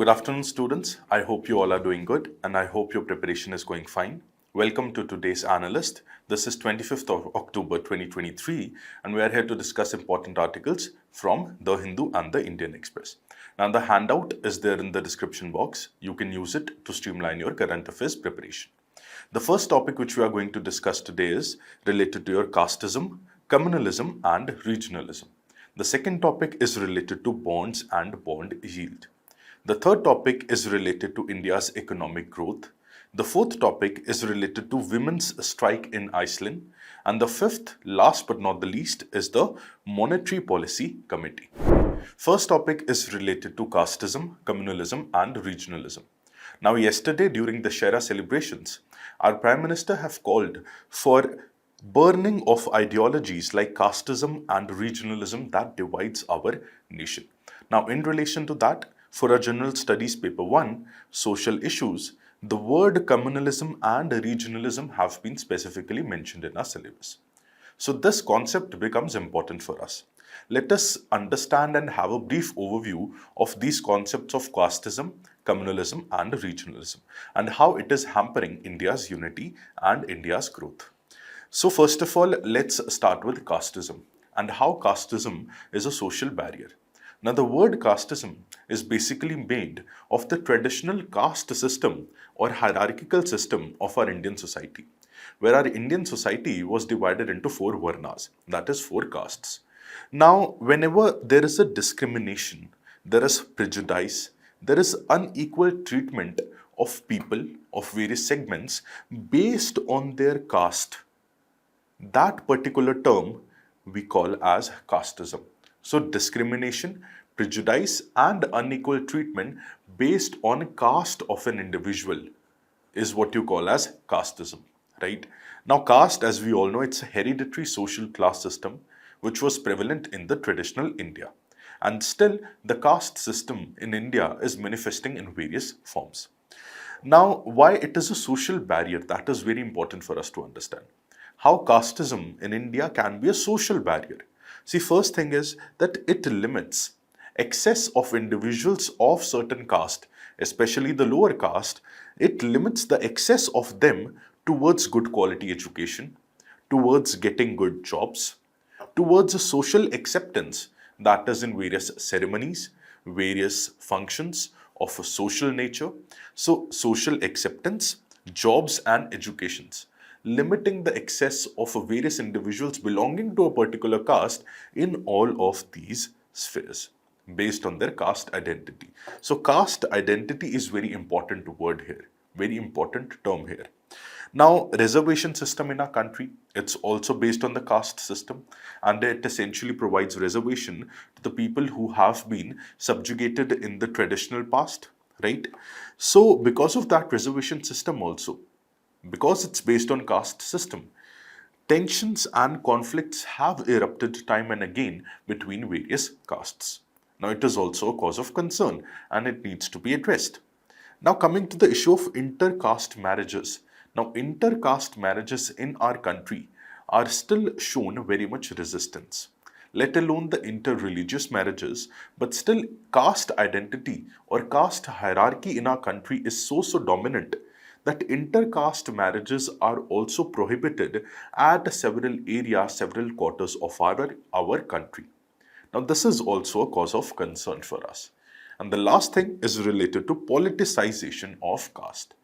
Good afternoon, students. I hope you all are doing good and I hope your preparation is going fine. Welcome to today's Analyst. This is 25th of October 2023 and we are here to discuss important articles from The Hindu and the Indian Express. Now, the handout is there in the description box. You can use it to streamline your current affairs preparation. The first topic which we are going to discuss today is related to your casteism, communalism and regionalism. The second topic is related to bonds and bond yield. The third topic is related to India's economic growth. The fourth topic is related to women's strike in Iceland. And the fifth, last but not the least, is the Monetary Policy Committee. First topic is related to casteism, communalism and regionalism. Now, yesterday during the Shera celebrations, our Prime Minister have called for burning of ideologies like casteism and regionalism that divides our nation. Now, in relation to that, for a General Studies Paper 1, Social Issues, the word communalism and regionalism have been specifically mentioned in our syllabus. So this concept becomes important for us. Let us understand and have a brief overview of these concepts of casteism, communalism and regionalism and how it is hampering India's unity and India's growth. So first of all, let's start with casteism and how casteism is a social barrier. Now, the word casteism is basically made of the traditional caste system or hierarchical system of our Indian society, where our Indian society was divided into four varnas, that is, four castes. Now, whenever there is a discrimination, there is prejudice, there is unequal treatment of people of various segments based on their caste, that particular term we call as casteism. So discrimination, prejudice and unequal treatment based on caste of an individual is what you call as casteism, right? Now, caste, as we all know, it's a hereditary social class system which was prevalent in the traditional India. And still, the caste system in India is manifesting in various forms. Now, why it is a social barrier, that is very important for us to understand. How casteism in India can be a social barrier. See, first thing is that it limits excess of individuals of certain caste, especially the lower caste. It limits the excess of them towards good quality education, towards getting good jobs, towards a social acceptance, that is in various ceremonies, various functions of a social nature. So, social acceptance, jobs and educations, limiting the excess of various individuals belonging to a particular caste in all of these spheres based on their caste identity. So caste identity is very important word here, very important term here. Now, reservation system in our country, it's also based on the caste system and it essentially provides reservation to the people who have been subjugated in the traditional past, right? So because of that reservation system also, because it's based on caste system, tensions and conflicts have erupted time and again between various castes. Now, it is also a cause of concern and it needs to be addressed. Now, coming to the issue of inter-caste marriages. Now, inter-caste marriages in our country are still shown very much resistance, let alone the inter-religious marriages, but still caste identity or caste hierarchy in our country is so dominant that inter-caste marriages are also prohibited at several areas, several quarters of our country. Now, this is also a cause of concern for us. And the last thing is related to politicization of caste.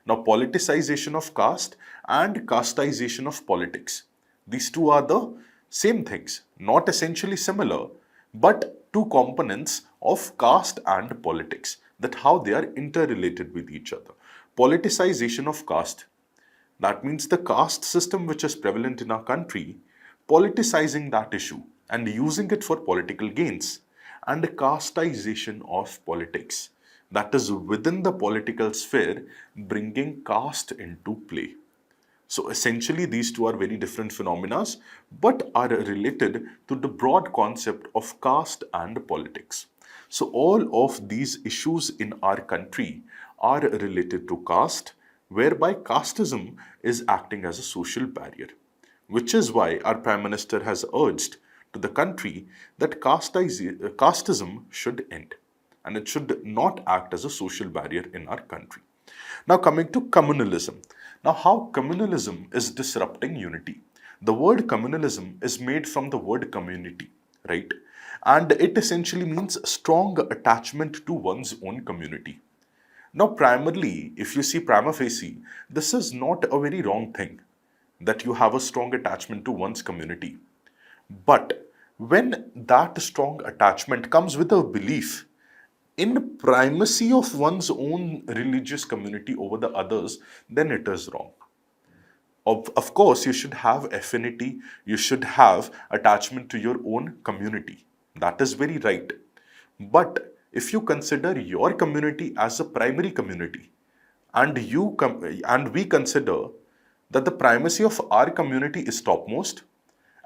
Now, politicization of caste and casteization of politics. These two are the same things, not essentially similar, but two components of caste and politics, that how they are interrelated with each other. Politicization of caste, that means the caste system which is prevalent in our country, politicizing that issue and using it for political gains, and the casteization of politics, that is within the political sphere, bringing caste into play. So essentially these two are very different phenomena but are related to the broad concept of caste and politics. So all of these issues in our country are related to caste, whereby casteism is acting as a social barrier, which is why our Prime Minister has urged to the country that casteism should end. and it should not act as a social barrier in our country. Now, coming to communalism. Now, how communalism is disrupting unity. The word communalism is made from the word community, right? And it essentially means strong attachment to one's own community. Now, primarily, if you see prima facie, this is not a very wrong thing that you have a strong attachment to one's community. But when that strong attachment comes with a belief in primacy of one's own religious community over the others, then it is wrong. Of course, you should have affinity, you should have attachment to your own community. That is very right. But if you consider your community as a primary community, and and we consider that the primacy of our community is topmost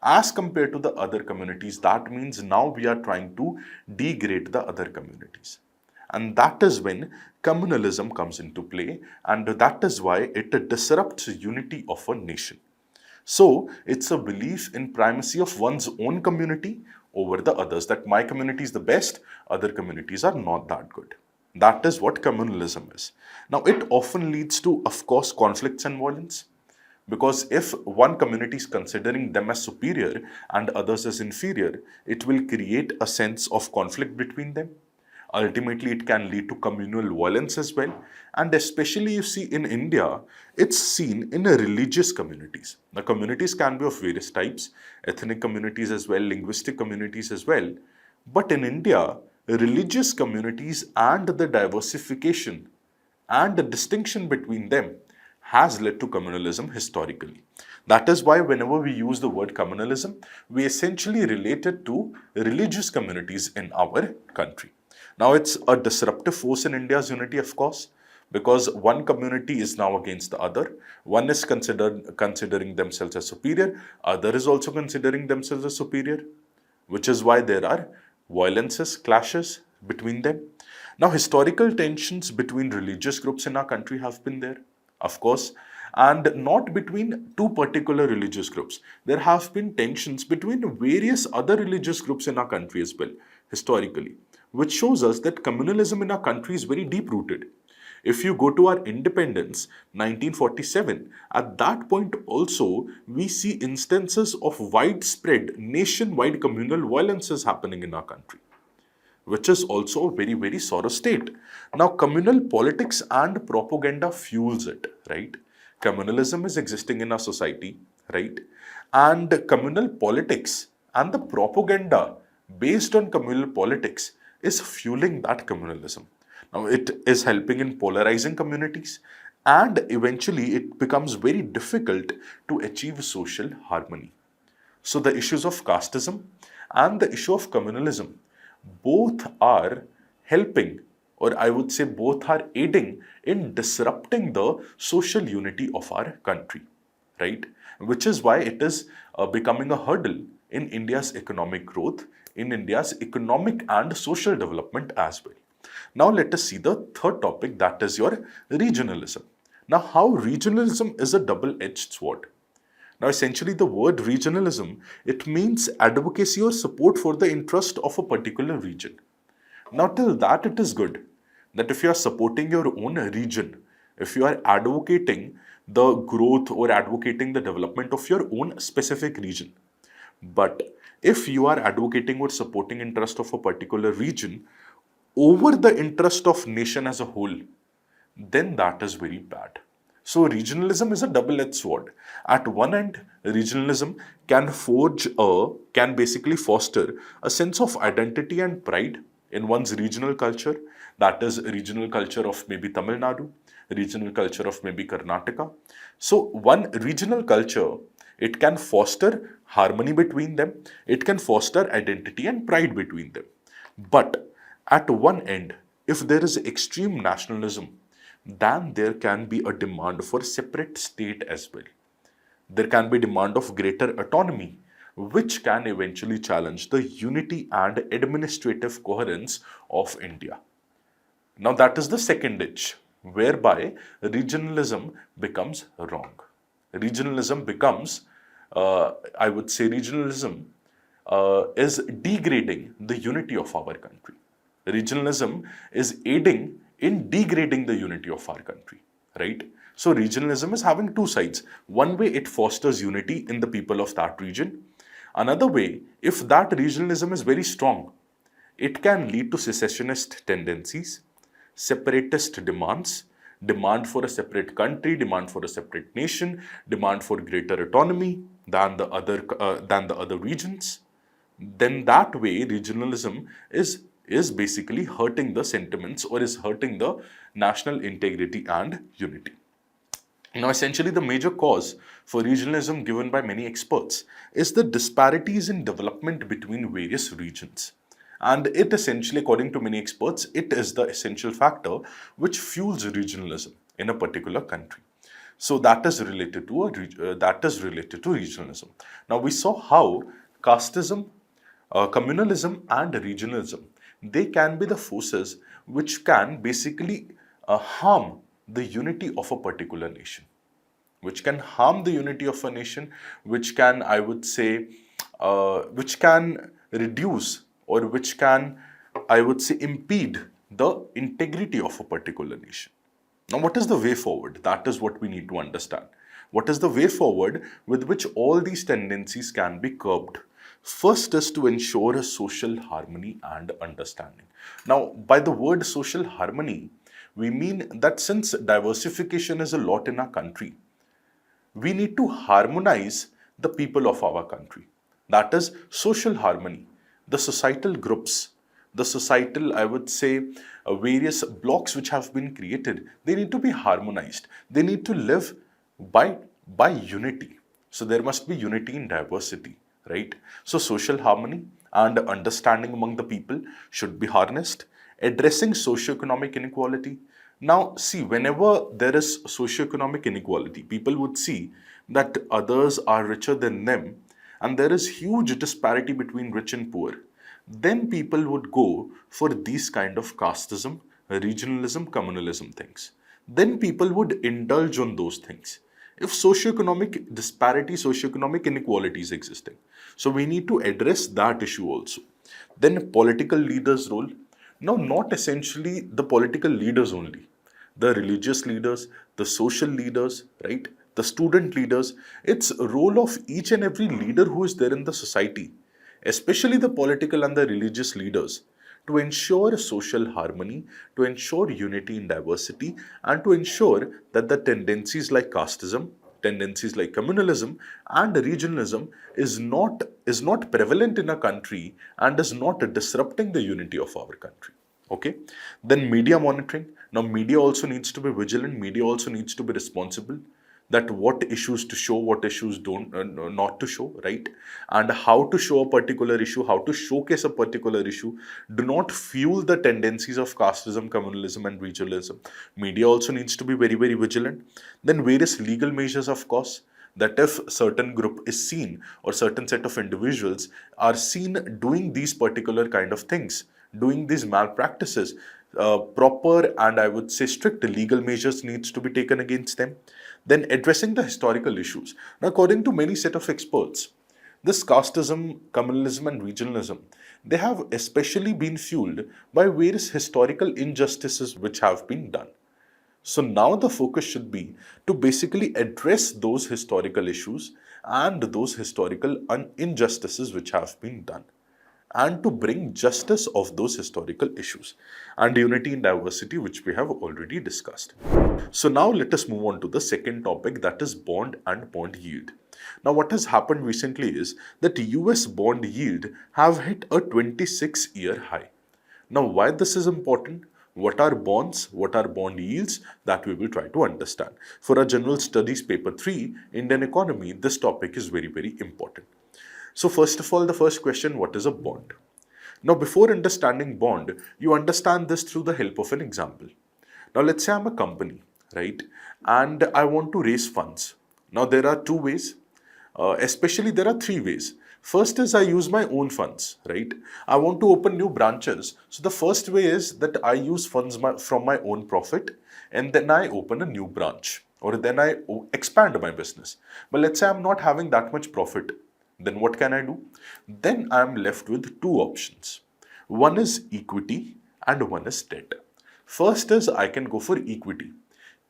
as compared to the other communities, that means now we are trying to degrade the other communities. And that is when communalism comes into play, and that is why it disrupts unity of a nation. So it's a belief in primacy of one's own community over the others, that my community is the best, other communities are not that good. That is what communalism is. Now, it often leads to, of course, conflicts and violence. Because if one community is considering them as superior and others as inferior, it will create a sense of conflict between them. Ultimately, it can lead to communal violence as well. And especially you see in India, it's seen in religious communities. The communities can be of various types, ethnic communities as well, linguistic communities as well. But in India, religious communities and the diversification and the distinction between them has led to communalism historically. That is why whenever we use the word communalism, we essentially relate it to religious communities in our country. Now, it's a disruptive force in India's unity, of course, because one community is now against the other. One is considering themselves as superior, other is also considering themselves as superior, which is why there are violences, clashes between them. Now, historical tensions between religious groups in our country have been there, of course, and not between two particular religious groups. There have been tensions between various other religious groups in our country as well, historically, which shows us that communalism in our country is very deep rooted. If you go to our independence, 1947, at that point also, we see instances of widespread nationwide communal violences happening in our country, which is also a very, very sorrow state. Now, communal politics and propaganda fuels it, right? Communalism is existing in our society, right? And communal politics and the propaganda based on communal politics is fueling that communalism. Now, it is helping in polarizing communities, and eventually it becomes very difficult to achieve social harmony. So, the issues of casteism and the issue of communalism both are helping, or I would say both are aiding in disrupting the social unity of our country, right? Which is why it is becoming a hurdle in India's economic growth, in India's economic and social development as well. Now, let us see the third topic, that is your regionalism. Now, how regionalism is a double-edged sword. Now, essentially, the word regionalism, it means advocacy or support for the interest of a particular region. Now, till that, it is good that if you are supporting your own region, if you are advocating the growth or advocating the development of your own specific region. But if you are advocating or supporting interest of a particular region over the interest of nation as a whole, then that is very bad. So regionalism is a double-edged sword. At one end, regionalism can basically foster a sense of identity and pride in one's regional culture. That is regional culture of maybe Tamil Nadu, regional culture of maybe Karnataka. So one regional culture, it can foster harmony between them. It can foster identity and pride between them. But at one end, if there is extreme nationalism, then there can be a demand for separate state as well. There can be demand of greater autonomy, which can eventually challenge the unity and administrative coherence of India. Now, that is the second edge, whereby regionalism becomes wrong. Regionalism becomes, I would say, regionalism is degrading the unity of our country. Regionalism is aiding in degrading the unity of our country, right? So regionalism is having two sides. One way it fosters unity in the people of that region. Another way, if that regionalism is very strong, it can lead to secessionist tendencies, separatist demands, demand for a separate country, demand for a separate nation, demand for greater autonomy than the other regions. Then that way regionalism is basically hurting the sentiments or is hurting the national integrity and unity. Now, essentially, the major cause for regionalism given by many experts is the disparities in development between various regions. And it essentially, according to many experts, it is the essential factor which fuels regionalism in a particular country. So that is related to regionalism. Now we saw how casteism, communalism, and regionalism, they can be the forces which can basically harm the unity of a particular nation, which can harm the unity of a nation, which can, I would say, which can reduce or which can, I would say, impede the integrity of a particular nation. Now, what is the way forward? That is what we need to understand. What is the way forward with which all these tendencies can be curbed? First is to ensure a social harmony and understanding. Now, by the word social harmony, we mean that since diversification is a lot in our country, we need to harmonize the people of our country. That is social harmony. The societal groups, the societal, I would say, various blocks which have been created, they need to be harmonized. They need to live by unity. So there must be unity in diversity, right? So social harmony and understanding among the people should be harnessed. Addressing socioeconomic inequality. Now, see, whenever there is socioeconomic inequality, people would see that others are richer than them and there is huge disparity between rich and poor. Then people would go for these kind of casteism, regionalism, communalism things. Then people would indulge on those things. If socioeconomic disparity, socioeconomic inequality is existing, so we need to address that issue also. Then political leaders' role. Now, not essentially the political leaders only, the religious leaders, the social leaders, right? The student leaders. It's a role of each and every leader who is there in the society, especially the political and the religious leaders, to ensure social harmony, to ensure unity in diversity, and to ensure that the tendencies like casteism, tendencies like communalism and regionalism is not prevalent in a country and is not disrupting the unity of our country. Okay. Then media monitoring. Now media also needs to be vigilant. Media also needs to be responsible, that what issues to show, what issues don't not to show, right? And how to show a particular issue, how to showcase a particular issue. Do not fuel the tendencies of casteism, communalism, and regionalism. Media also needs to be very, very vigilant. Then various legal measures, of course, that if certain group is seen or certain set of individuals are seen doing these particular kind of things, doing these malpractices, proper and I would say strict legal measures needs to be taken against them. Then addressing the historical issues. Now, according to many set of experts, this casteism, communalism, and regionalism, they have especially been fueled by various historical injustices which have been done. So now the focus should be to basically address those historical issues and those historical injustices which have been done, and to bring justice of those historical issues, and unity in diversity, which we have already discussed. So now let us move on to the second topic, that is bond and bond yield. Now what has happened recently is that US bond yield have hit a 26-year high. Now why this is important? What are bonds? What are bond yields? That we will try to understand. For our General Studies Paper 3, Indian Economy, this topic is very, very important. So first of all, the first question, what is a bond? Now before understanding bond, you understand this through the help of an example. Now let's say I'm a company, right? And I want to raise funds. Now there are two ways, especially there are three ways. First is I use my own funds, right? I want to open new branches. So the first way is that I use funds from my own profit, and then I open a new branch, or then I expand my business. But let's say I'm not having that much profit. Then what can I do? Then I'm left with two options. One is equity and one is debt. First is I can go for equity.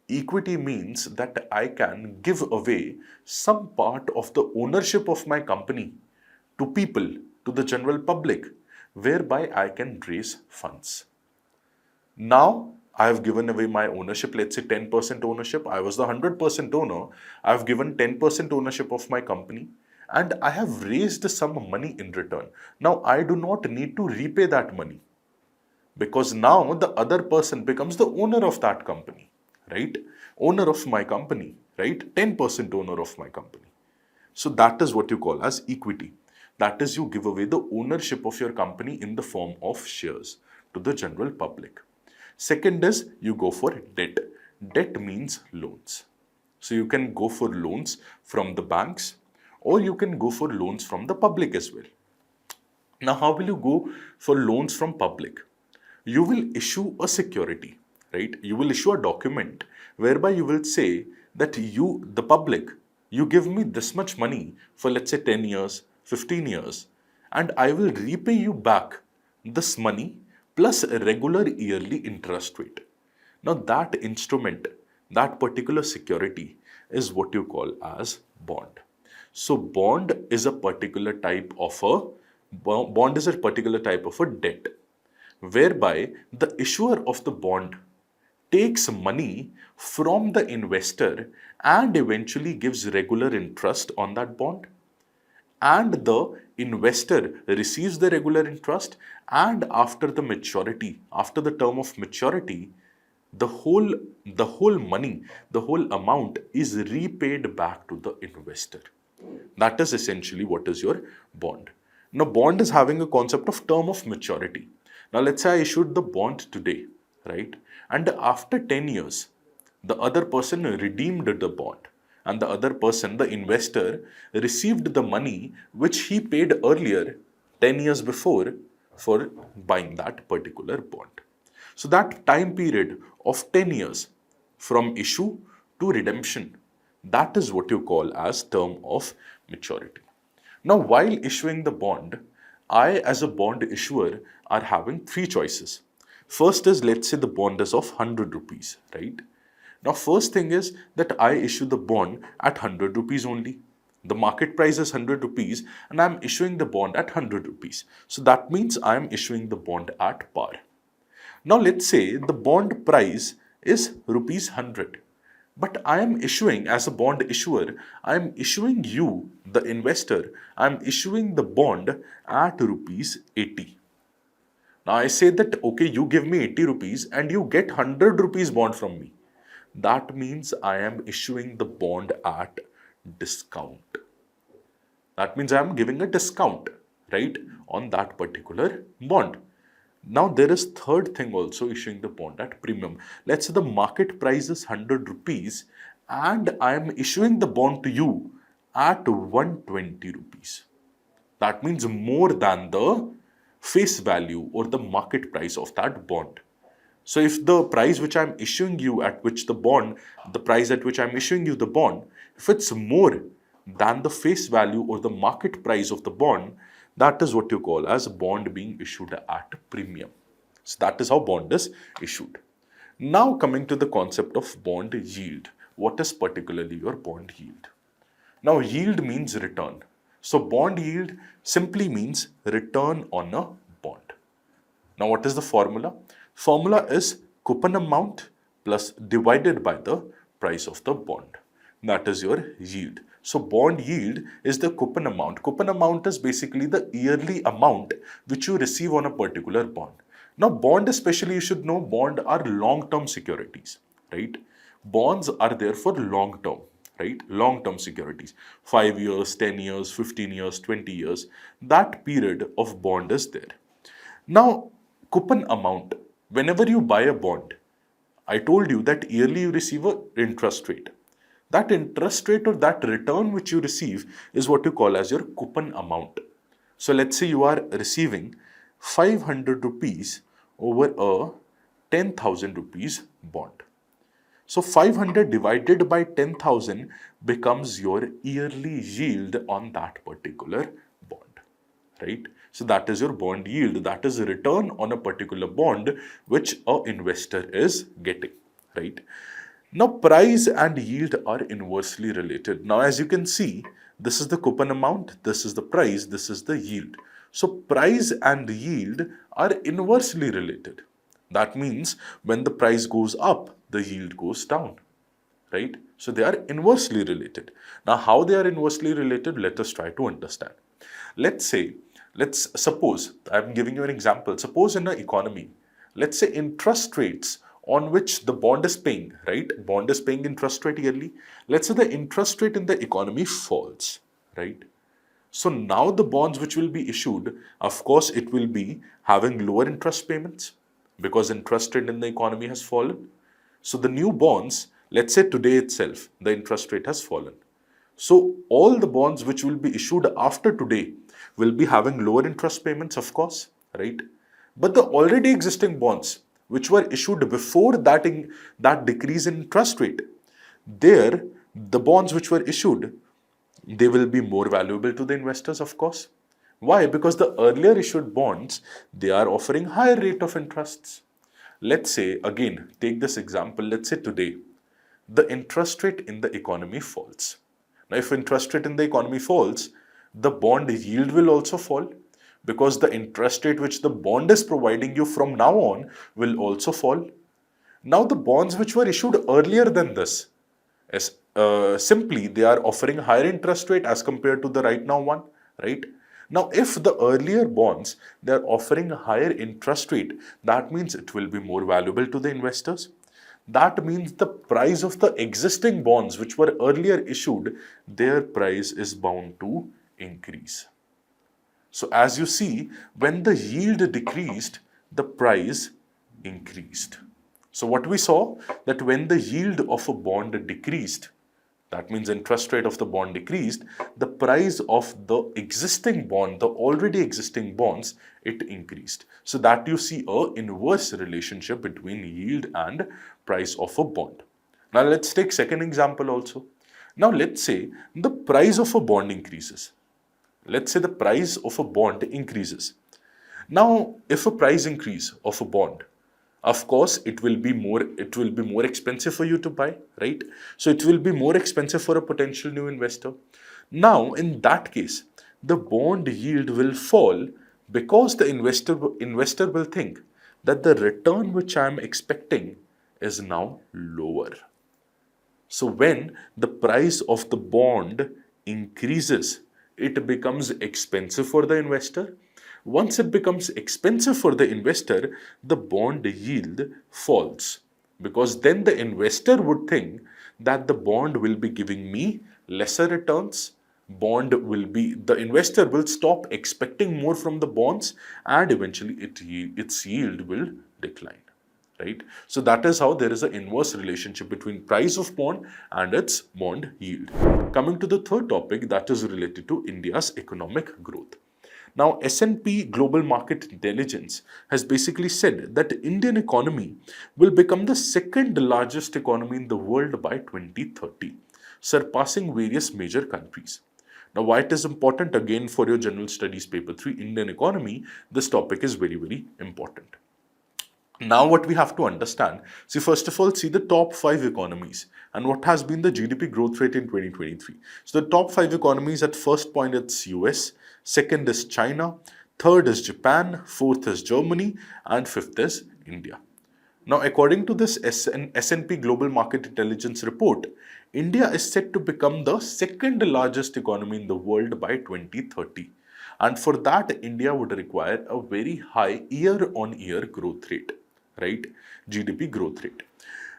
Equity means that I can give away some part of the ownership of my company to people, to the general public, whereby I can raise funds. Now, I have given away my ownership, let's say 10% ownership. I was the 100% owner. I have given 10% ownership of my company and I have raised some money in return. Now, I do not need to repay that money because now the other person becomes the owner of that company, right? Owner of my company, right? 10% owner of my company. So that is what you call as equity. That is, you give away the ownership of your company in the form of shares to the general public. Second is you go for debt. Debt means loans. So you can go for loans from the banks or you can go for loans from the public as well. Now, how will you go for loans from public? You will issue a security, right? You will issue a document whereby you will say that you, the public, you give me this much money for let's say 10 years, 15 years, and I will repay you back this money plus a regular yearly interest rate. Now that instrument, that particular security is what you call as bond. So bond is a particular type of a debt whereby the issuer of the bond takes money from the investor and eventually gives regular interest on that bond, and the investor receives the regular interest, and after the maturity, after the term of maturity, the whole money, the whole amount is repaid back to the investor. That is essentially what is your bond. Now bond is having a concept of term of maturity. Now let's say I issued the bond today, right? And after 10 years, the other person redeemed the bond and the other person, the investor, received the money which he paid earlier 10 years before for buying that particular bond. So that time period of 10 years from issue to redemption, that is what you call as term of maturity. Now, while issuing the bond, I as a bond issuer are having three choices. First is, let's say the bond is of 100 rupees, right? Now, first thing is that I issue the bond at 100 rupees only. The market price is 100 rupees and I'm issuing the bond at 100 rupees. So that means I'm issuing the bond at par. Now, let's say the bond price is rupees 100. But I am issuing, as a bond issuer, I am issuing you, the investor, I am issuing the bond at rupees 80. Now I say that, okay, you give me 80 rupees and you get 100 rupees bond from me. That means I am issuing the bond at discount. That means I am giving a discount, right, on that particular bond. Now there is third thing also, issuing the bond at premium. Let's say the market price is 100 rupees and I am issuing the bond to you at 120 rupees. That means more than the face value or the market price of that bond. So if the price which I'm issuing you at which the bond, the price at which I'm issuing you the bond, if it's more than the face value or the market price of the bond, that is what you call as bond being issued at premium. So that is how bond is issued. Now coming to the concept of bond yield. What is particularly your bond yield? Now yield means return. So bond yield simply means return on a bond. Now what is the formula? Formula is coupon amount plus divided by the price of the bond. That is your yield. So bond yield is the coupon amount. Coupon amount is basically the yearly amount which you receive on a particular bond. Now bond, especially you should know, bond are long-term securities, right? Bonds are there for long-term, right? Long-term securities. 5 years, 10 years, 15 years, 20 years. That period of bond is there. Now coupon amount, whenever you buy a bond, I told you that yearly you receive an interest rate. That interest rate or that return which you receive is what you call as your coupon amount. So let's say you are receiving 500 rupees over a 10,000 rupees bond. So 500 divided by 10,000 becomes your yearly yield on that particular bond, right? So that is your bond yield. That is a return on a particular bond which an investor is getting, right? Now, price and yield are inversely related. Now, as you can see, this is the coupon amount, this is the price, this is the yield. So, price and yield are inversely related. That means when the price goes up, the yield goes down, right? So, they are inversely related. Now, how they are inversely related, let us try to understand. Let's say, let's suppose, I'm giving you an example. Suppose in an economy, let's say interest rates on which the bond is paying, right? Bond is paying interest rate yearly. Let's say the interest rate in the economy falls, right? So now the bonds which will be issued, of course, it will be having lower interest payments because interest rate in the economy has fallen. So the new bonds, let's say today itself, the interest rate has fallen. So all the bonds which will be issued after today will be having lower interest payments, of course, right? But the already existing bonds which were issued before that decrease in interest rate, there the bonds which were issued, they will be more valuable to the investors, of course. Why? Because the earlier issued bonds, they are offering higher rate of interests. Let's say, again, take this example, let's say today, the interest rate in the economy falls. Now, if interest rate in the economy falls, the bond yield will also fall because the interest rate which the bond is providing you from now on will also fall. Now, the bonds which were issued earlier than this, simply they are offering higher interest rate as compared to the right now one, right? Now, if the earlier bonds they are offering a higher interest rate, that means it will be more valuable to the investors. That means the price of the existing bonds which were earlier issued, their price is bound to increase. So as you see, when the yield decreased, the price increased. So what we saw, that when the yield of a bond decreased, that means interest rate of the bond decreased, the price of the existing bond, the already existing bonds, it increased. So that you see a inverse relationship between yield and price of a bond. Now let's take second example also. Now let's say the price of a bond increases. Let's say the price of a bond increases. Now, if a price increase of a bond, of course it will be more expensive for you to buy, right? So it will be more expensive for a potential new investor. Now, in that case, the bond yield will fall because the investor will think that the return which I am expecting is now lower. So when the price of the bond increases, it becomes expensive for the investor. Once it becomes expensive for the investor, the bond yield falls because then the investor would think that the bond will be giving me lesser returns. The investor will stop expecting more from the bonds and eventually its yield will decline. Right? So that is how there is an inverse relationship between price of bond and its bond yield. Coming to the third topic, that is related to India's economic growth. Now, S&P Global Market Intelligence has basically said that the Indian economy will become the second largest economy in the world by 2030, surpassing various major countries. Now, why it is important, again, for your general studies paper 3, Indian economy, this topic is very, very important. Now what we have to understand, see, first of all, see the top 5 economies and what has been the GDP growth rate in 2023. So the top 5 economies, at first point it's US, second is China, third is Japan, fourth is Germany, and fifth is India. Now, according to this S&P Global Market Intelligence report, India is set to become the second largest economy in the world by 2030. And for that, India would require a very high year-on-year growth rate, right? GDP growth rate.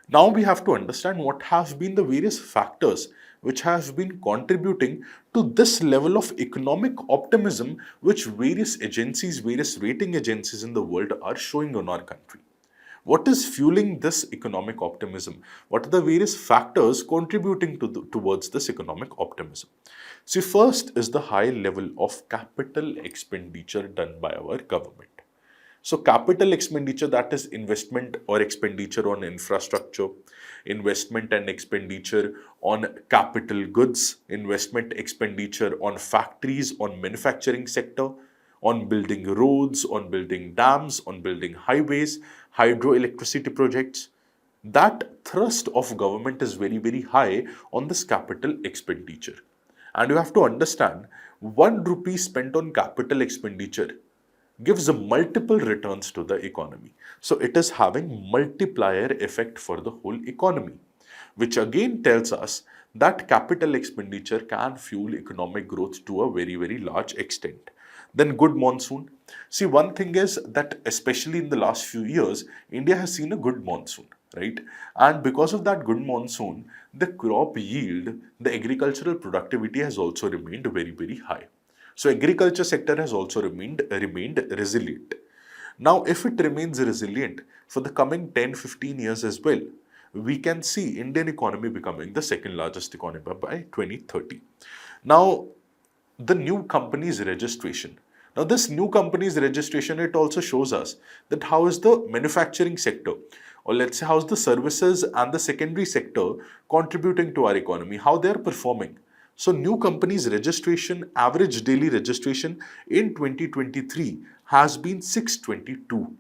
Now we have to understand what have been the various factors which have been contributing to this level of economic optimism which various agencies, various rating agencies in the world are showing on our country. What is fueling this economic optimism? What are the various factors contributing towards this economic optimism? See, first is the high level of capital expenditure done by our government. So capital expenditure, that is investment or expenditure on infrastructure, investment and expenditure on capital goods, investment expenditure on factories, on manufacturing sector, on building roads, on building dams, on building highways, hydroelectricity projects. That thrust of government is very, very high on this capital expenditure. And you have to understand, 1 rupee spent on capital expenditure gives a multiple returns to the economy. So it is having multiplier effect for the whole economy, which again tells us that capital expenditure can fuel economic growth to a very, very large extent. Then good monsoon. See, one thing is that especially in the last few years, India has seen a good monsoon, right? And because of that good monsoon, the crop yield, the agricultural productivity has also remained very, very high. So agriculture sector has also remained resilient. Now, if it remains resilient for the coming 10-15 years as well, we can see Indian economy becoming the second largest economy by 2030. Now, the new company's registration. Now, this new company's registration, it also shows us that how is the manufacturing sector, or let's say how's the services and the secondary sector contributing to our economy, how they're performing. So new companies registration, average daily registration in 2023 has been 622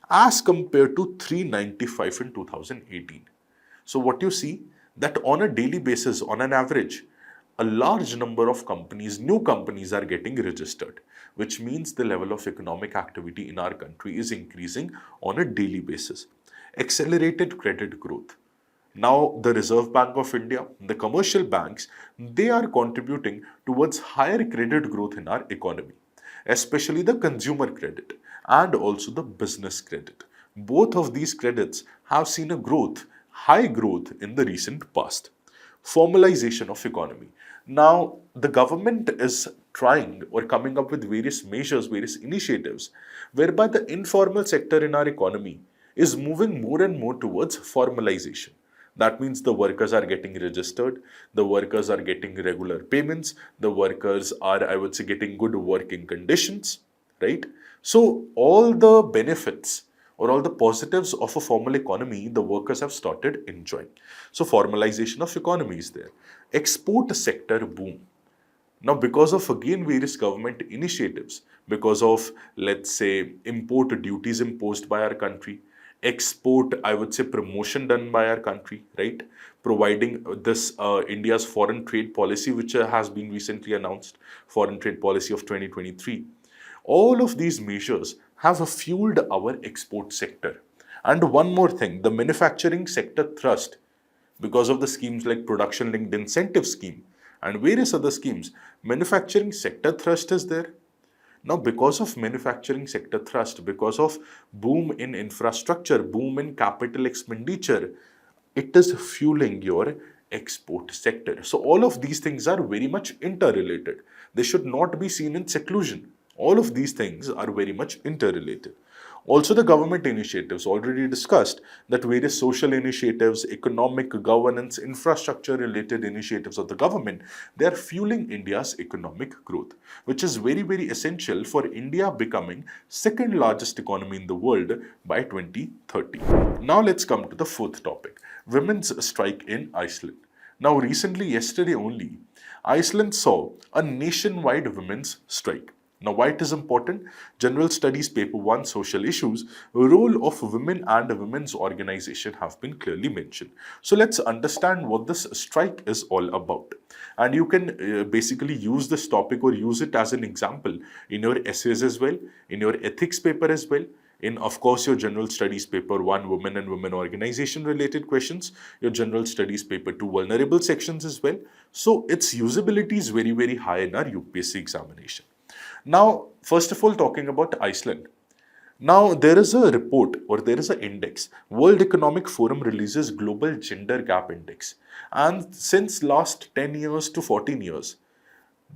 as compared to 395 in 2018. So what you see that on a daily basis, on an average, a large number of companies, new companies are getting registered, which means the level of economic activity in our country is increasing on a daily basis. Accelerated credit growth. Now, the Reserve Bank of India, the commercial banks, they are contributing towards higher credit growth in our economy, especially the consumer credit and also the business credit. Both of these credits have seen a growth, high growth in the recent past. Formalization of economy. Now, the government is trying or coming up with various measures, various initiatives, whereby the informal sector in our economy is moving more and more towards formalization. That means the workers are getting registered, the workers are getting regular payments, the workers are, I would say, getting good working conditions, right? So, all the benefits or all the positives of a formal economy, the workers have started enjoying. So, formalization of economy is there. Export sector boom. Now, because of again various government initiatives, because of, let's say, import duties imposed by our country, export, I would say, promotion done by our country, right? Providing this India's foreign trade policy, which has been recently announced, foreign trade policy of 2023. All of these measures have fueled our export sector. And one more thing, the manufacturing sector thrust, because of the schemes like production linked incentive scheme and various other schemes, manufacturing sector thrust is there. Now, because of manufacturing sector thrust, because of boom in infrastructure, boom in capital expenditure, it is fueling your export sector. So, all of these things are very much interrelated. They should not be seen in seclusion. All of these things are very much interrelated. Also, the government initiatives already discussed that various social initiatives, economic governance, infrastructure related initiatives of the government, they are fueling India's economic growth, which is very, very essential for India becoming second largest economy in the world by 2030. Now, let's come to the fourth topic, women's strike in Iceland. Now, recently, yesterday only, Iceland saw a nationwide women's strike. Now, why it is important? General Studies Paper 1 Social Issues, role of women and women's organization have been clearly mentioned. So, let's understand what this strike is all about. And you can basically use this topic or use it as an example in your essays as well, in your ethics paper as well, in, of course, your General Studies Paper 1 Women and Women Organization related questions, your General Studies Paper 2 Vulnerable sections as well. So, its usability is very, very high in our UPSC examination. Now, first of all, talking about Iceland. Now, there is a report or there is an index. World Economic Forum releases Global Gender Gap Index. And since last 10 years to 14 years,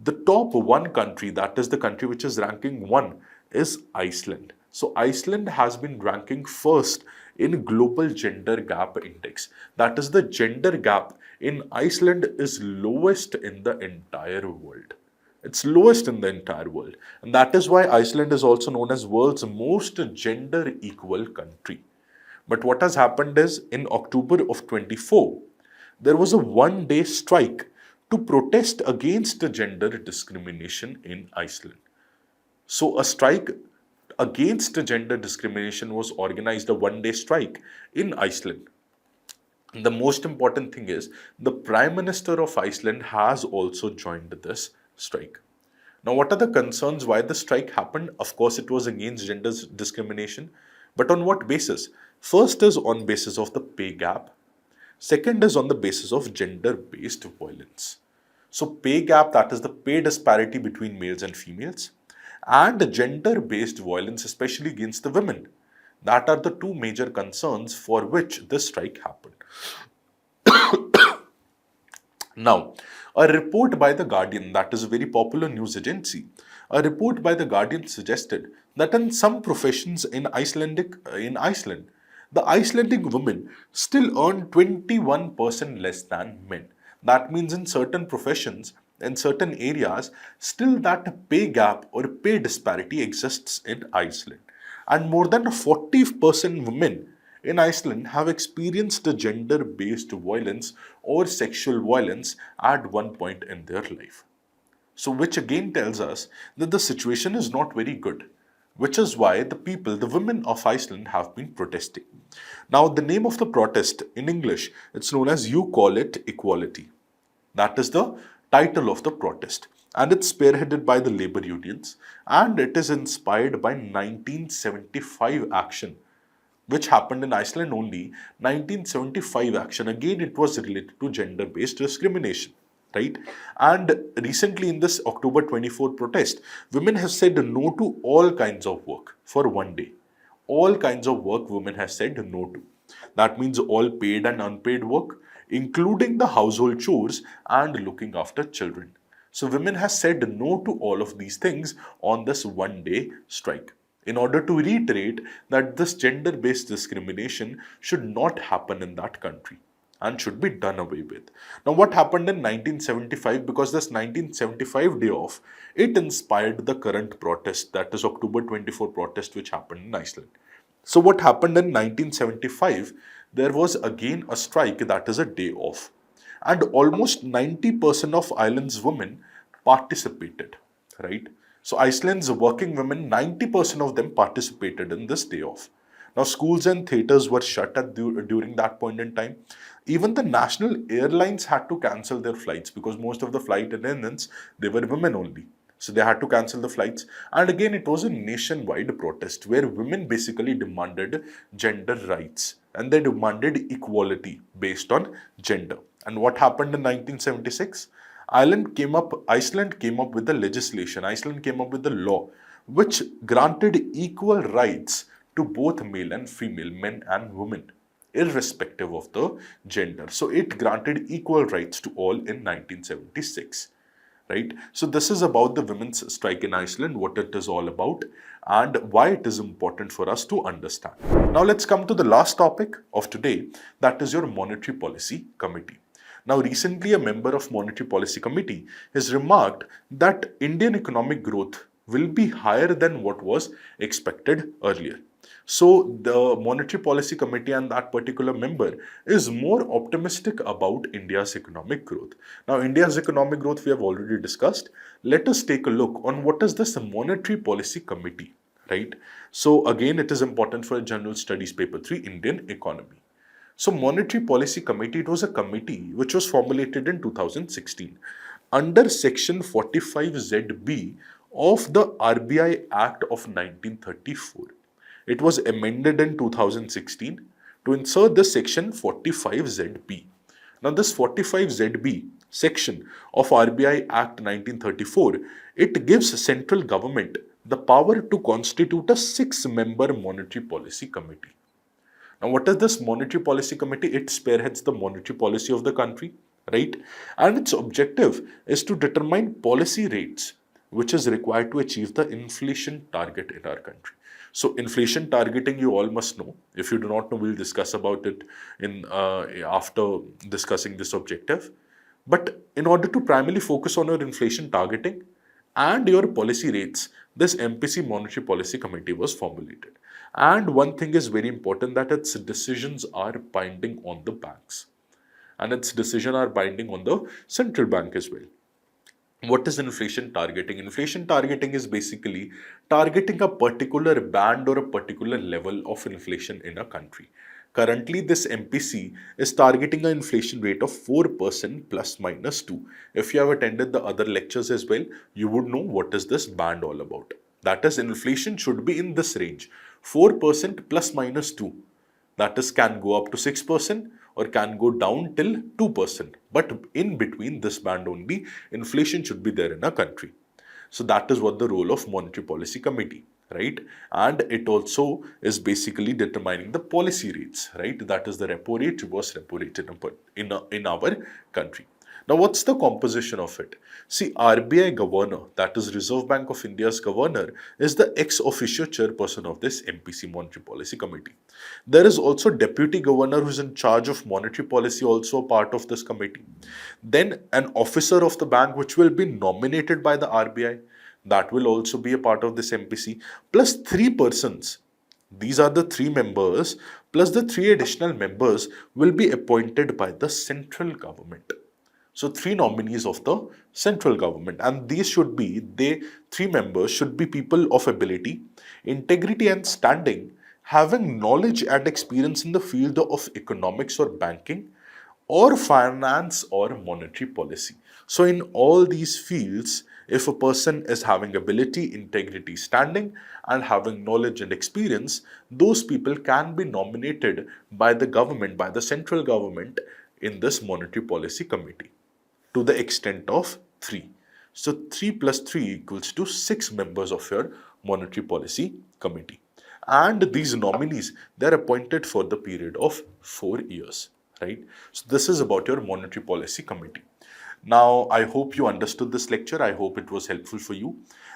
the top one country, that is the country which is ranking 1, is Iceland. So, Iceland has been ranking first in Global Gender Gap Index. That is, the gender gap in Iceland is lowest in the entire world. It's lowest in the entire world. And that is why Iceland is also known as world's most gender equal country. But what has happened is in October of 24, there was a one-day strike to protest against gender discrimination in Iceland. So a strike against gender discrimination was organized, a one-day strike in Iceland. The most important thing is the Prime Minister of Iceland has also joined this strike. Now, what are the concerns why the strike happened? Of course, it was against gender discrimination, but on what basis? First is on basis of the pay gap. Second is on the basis of gender-based violence. So pay gap, that is the pay disparity between males and females, and gender-based violence, especially against the women. That are the two major concerns for which this strike happened. Now, a report by The Guardian, that is a very popular news agency, a report by The Guardian suggested that in some professions in Iceland, the Icelandic women still earn 21% less than men. That means in certain professions, in certain areas, still that pay gap or pay disparity exists in Iceland. And more than 40% women in Iceland have experienced gender based violence or sexual violence at one point in their life. So, which again tells us that the situation is not very good, which is why the people, the women of Iceland, have been protesting. Now, the name of the protest in English, it's known as You Call It Equality. That is the title of the protest. And it's spearheaded by the labor unions, and it is inspired by 1975 action which happened in Iceland only. 1975 action, again it was related to gender based discrimination, right? And recently in this October 24 protest, women have said no to all kinds of work for one day. All kinds of work women have said no to. That means all paid and unpaid work, including the household chores and looking after children. So women have said no to all of these things on this one day strike, in order to reiterate that this gender based discrimination should not happen in that country and should be done away with. Now, what happened in 1975? Because this 1975 day off, it inspired the current protest, that is October 24 protest, which happened in Iceland. So, what happened in 1975? There was again a strike, that is a day off, and almost 90% of Iceland's women participated, right? So Iceland's working women, 90% of them participated in this day off. Now schools and theaters were shut during that point in time. Even the national airlines had to cancel their flights because most of the flight attendants, they were women only. So they had to cancel the flights. And again, it was a nationwide protest where women basically demanded gender rights and they demanded equality based on gender. And what happened in 1976? Iceland came up with the legislation, Iceland came up with the law which granted equal rights to both male and female, men and women, irrespective of the gender. So it granted equal rights to all in 1976. Right? So this is about the women's strike in Iceland, what it is all about, and why it is important for us to understand. Now let's come to the last topic of today, that is your Monetary Policy Committee. Now, recently, a member of Monetary Policy Committee has remarked that Indian economic growth will be higher than what was expected earlier. So, the Monetary Policy Committee and that particular member is more optimistic about India's economic growth. Now, India's economic growth we have already discussed. Let us take a look on what is this Monetary Policy Committee, right? So, again, it is important for General Studies Paper 3, Indian Economy. So Monetary Policy Committee, it was a committee which was formulated in 2016 under Section 45ZB of the RBI Act of 1934. It was amended in 2016 to insert the Section 45ZB. Now this 45ZB section of RBI Act 1934, it gives central government the power to constitute a 6-member Monetary Policy Committee. Now, what is this Monetary Policy Committee? It spearheads the monetary policy of the country, right? And its objective is to determine policy rates which is required to achieve the inflation target in our country. So, inflation targeting, you all must know. If you do not know, we'll discuss about it in after discussing this objective. But in order to primarily focus on your inflation targeting and your policy rates, this MPC Monetary Policy Committee was formulated. And one thing is very important, that its decisions are binding on the banks. And its decisions are binding on the central bank as well. What is inflation targeting? Inflation targeting is basically targeting a particular band or a particular level of inflation in a country. Currently, this MPC is targeting an inflation rate of 4% plus minus 2. If you have attended the other lectures as well, you would know what is this band all about. That is, inflation should be in this range, 4% plus minus 2. That is, can go up to 6% or can go down till 2%. But in between this band only, inflation should be there in a country. So that is what the role of Monetary Policy Committee, right? And it also is basically determining the policy rates, right? That is the repo rate, reverse repo rate in our country. Now, what's the composition of it? See, RBI governor, that is Reserve Bank of India's governor, is the ex officio chairperson of this MPC Monetary Policy Committee. There is also deputy governor who is in charge of monetary policy, also a part of this committee. Then an officer of the bank which will be nominated by the RBI, that will also be a part of this MPC, plus three persons. These are the three members, plus the three additional members will be appointed by the central government. So three nominees of the central government, and these should be, they three members should be people of ability, integrity and standing, having knowledge and experience in the field of economics or banking or finance or monetary policy. So in all these fields, if a person is having ability, integrity, standing and having knowledge and experience, those people can be nominated by the government, by the central government in this monetary policy committee to the extent of 3. So 3 plus 3 equals to 6 members of your monetary policy committee. And these nominees, they're appointed for the period of 4 years, right? So this is about your monetary policy committee. Now, I hope you understood this lecture. I hope it was helpful for you.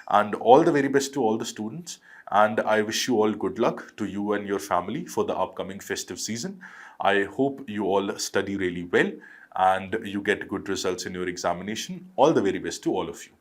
And all the very best to all the students. And I wish you all good luck to you and your family for the upcoming festive season. I hope you all study really well and you get good results in your examination. All the very best to all of you.